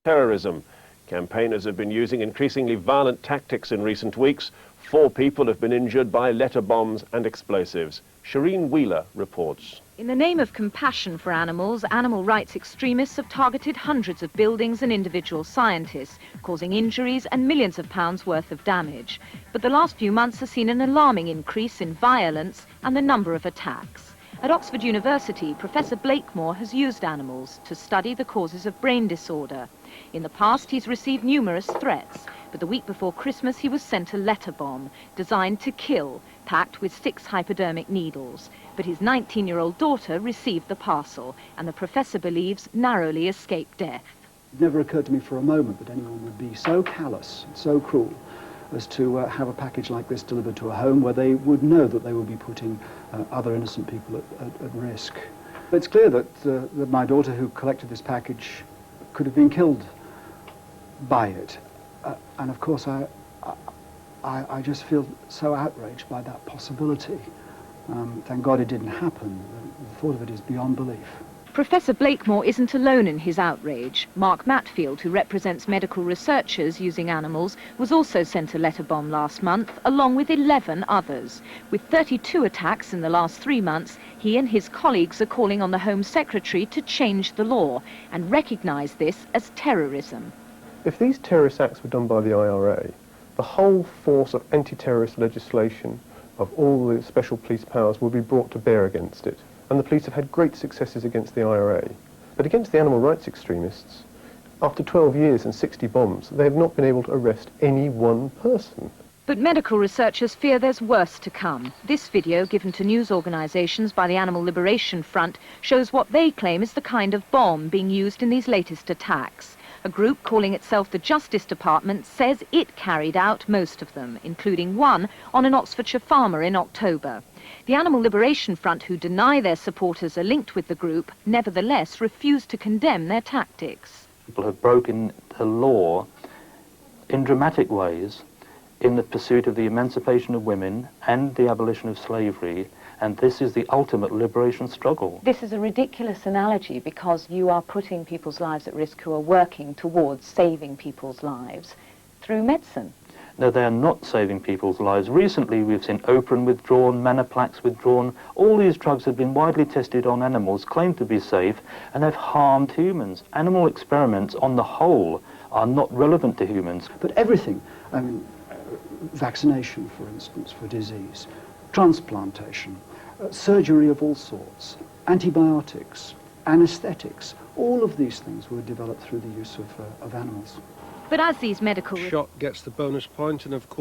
Terrorism. Campaigners have been using increasingly violent tactics in recent weeks. 4 people have been injured by letter bombs and explosives. Shireen Wheeler reports. In the name of compassion for animals, animal rights extremists have targeted hundreds of buildings and individual scientists, causing injuries and millions of pounds worth of damage. But the last few months have seen an alarming increase in violence and the number of attacks. At Oxford University, Professor Blakemore has used animals to study the causes of brain disorder. In the past, he's received numerous threats, but the week before Christmas, he was sent a letter bomb designed to kill, packed with 6 hypodermic needles. But his 19-year-old daughter received the parcel, and the professor believes narrowly escaped death. It never occurred to me for a moment that anyone would be so callous, so cruel, as to have a package like this delivered to a home where they would know that they would be putting other innocent people at risk. It's clear that my daughter, who collected this package, could have been killed by it. And of course, I just feel so outraged by that possibility. Thank God it didn't happen. The thought of it is beyond belief. Professor Blakemore isn't alone in his outrage. Mark Matfield, who represents medical researchers using animals, was also sent a letter bomb last month, along with 11 others. With 32 attacks in the last 3 months, he and his colleagues are calling on the Home Secretary to change the law and recognise this as terrorism. If these terrorist acts were done by the IRA, the whole force of anti-terrorist legislation of all the special police powers will be brought to bear against it. And the police have had great successes against the IRA. But against the animal rights extremists, after 12 years and 60 bombs, they have not been able to arrest any one person. But medical researchers fear there's worse to come. This video, given to news organisations by the Animal Liberation Front, shows what they claim is the kind of bomb being used in these latest attacks. A group calling itself the Justice Department says it carried out most of them, including one on an Oxfordshire farmer in October. The Animal Liberation Front, who deny their supporters are linked with the group, nevertheless refuse to condemn their tactics. People have broken the law in dramatic ways in the pursuit of the emancipation of women and the abolition of slavery, and this is the ultimate liberation struggle. This is a ridiculous analogy because you are putting people's lives at risk who are working towards saving people's lives through medicine. No, they are not saving people's lives. Recently we've seen Oprah withdrawn, Manaplax withdrawn. All these drugs have been widely tested on animals, claimed to be safe, and have harmed humans. Animal experiments on the whole are not relevant to humans. But everything, I mean, vaccination, for instance, for disease, transplantation, surgery of all sorts, antibiotics, anesthetics, all of these things were developed through the use of animals. But as these medical... Shot gets the bonus point, and of course...